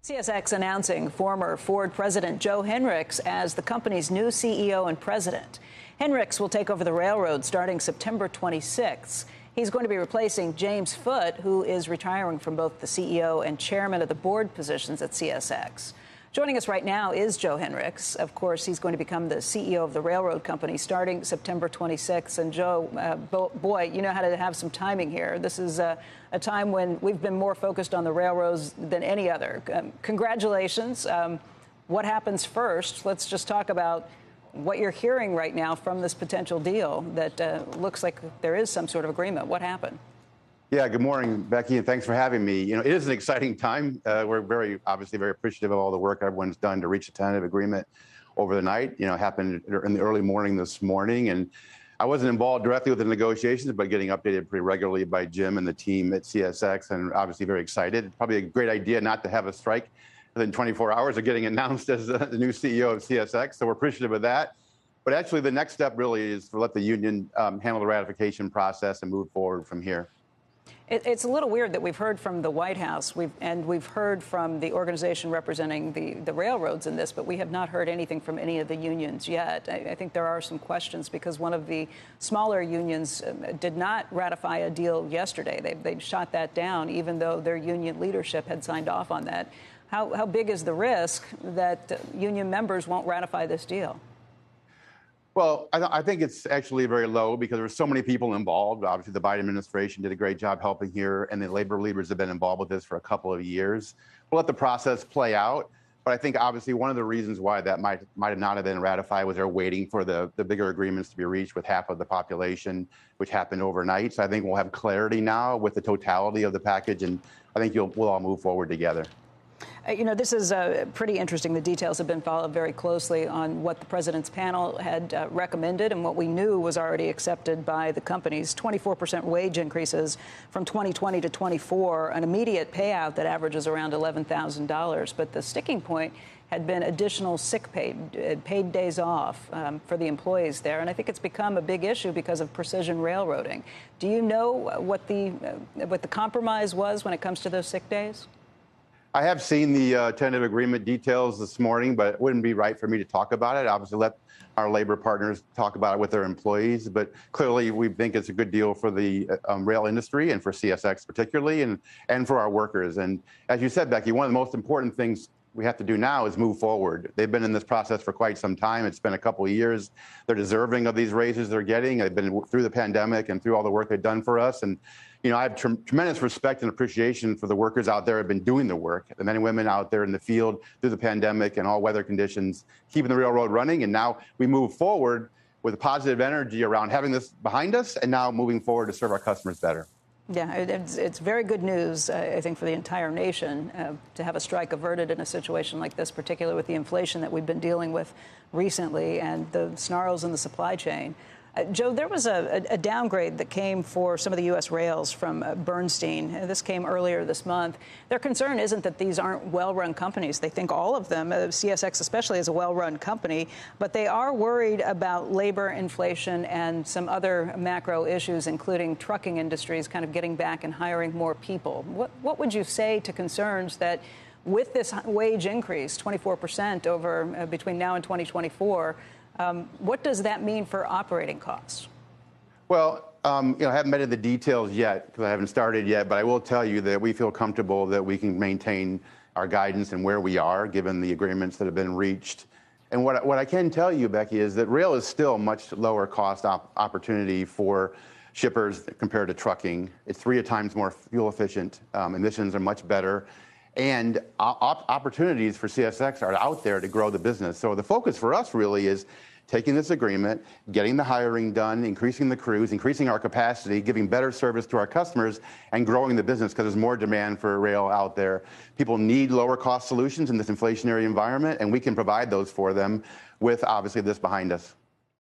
CSX announcing former Ford President Joe Hinrichs as the company's new CEO and president. Hinrichs will take over the railroad starting September 26th. He's going to be replacing James Foote, who is retiring from both the CEO and chairman of the board positions at CSX. Joining us right now is Joe Hinrichs. Of course, he's going to become the CEO of the railroad company starting September 26th. And Joe, boy, you know how to have some timing here. This is a time when we've been more focused on the railroads than any other. Congratulations. What happens first? Let's just talk about what you're hearing right now from this potential deal that looks like there is some sort of agreement. What happened? Yeah, good morning, Becky, and thanks for having me. You know, it is an exciting time. We're obviously very appreciative of all the work everyone's done to reach a tentative agreement over the night. You know, it happened in the early morning this morning, and I wasn't involved directly with the negotiations, but getting updated pretty regularly by Jim and the team at CSX, and obviously very excited. Probably a great idea not to have a strike within 24 hours of getting announced as the new CEO of CSX, so we're appreciative of that. But actually, the next step really is to let the union handle the ratification process and move forward from here. It's a little weird that we've heard from the White House we've heard from the organization representing the railroads in this, but we have not heard anything from any of the unions yet. I think there are some questions because one of the smaller unions did not ratify a deal yesterday. They shot that down, even though their union leadership had signed off on that. How big is the risk that union members won't ratify this deal? Well, I think it's actually very low because there were so many people involved. Obviously, the Biden administration did a great job helping here, and the labor leaders have been involved with this for a couple of years. We'll let the process play out. But I think, obviously, one of the reasons why that might not have been ratified was they're waiting for the bigger agreements to be reached with half of the population, which happened overnight. So I think we'll have clarity now with the totality of the package, and I think we'll all move forward together. You know, this is pretty interesting. The details have been followed very closely on what the president's panel had recommended and what we knew was already accepted by the companies. 24% wage increases from 2020 to 24, an immediate payout that averages around $11,000. But the sticking point had been additional sick pay, paid days off for the employees there. And I think it's become a big issue because of precision railroading. Do you know what the compromise was when it comes to those sick days? I have seen the tentative agreement details this morning, but it wouldn't be right for me to talk about it. Obviously, let our labor partners talk about it with their employees. But clearly, we think it's a good deal for the rail industry and for CSX particularly, and for our workers. And as you said, Becky, one of the most important things we have to do now is move forward. They've been in this process for quite some time. It's been a couple of years. They're deserving of these raises they're getting. They've been through the pandemic and through all the work they've done for us. And, you know, I have tremendous respect and appreciation for the workers out there who have been doing the work, the men and women out there in the field through the pandemic and all weather conditions, keeping the railroad running. And now we move forward with a positive energy around having this behind us and now moving forward to serve our customers better. Yeah, it's very good news, I think, for the entire nation to have a strike averted in a situation like this, particularly with the inflation that we've been dealing with recently and the snarls in the supply chain. Joe, there was a downgrade that came for some of the U.S. rails from Bernstein. This came earlier this month. Their concern isn't that these aren't well-run companies. They think all of them, CSX especially, is a well-run company. But they are worried about labor inflation and some other macro issues, including trucking industries kind of getting back and hiring more people. What would you say to concerns that with this wage increase, 24% over between now and 2024, what does that mean for operating costs? Well, you know, I haven't been into the details yet because I haven't started yet, but I will tell you that we feel comfortable that we can maintain our guidance and where we are, given the agreements that have been reached. And what I can tell you, Becky, is that rail is still much lower cost opportunity for shippers compared to trucking. It's 3 times more fuel efficient. Emissions are much better. And opportunities for CSX are out there to grow the business. So the focus for us really is taking this agreement, getting the hiring done, increasing the crews, increasing our capacity, giving better service to our customers, and growing the business because there's more demand for rail out there. People need lower cost solutions in this inflationary environment, and we can provide those for them with, obviously, this behind us.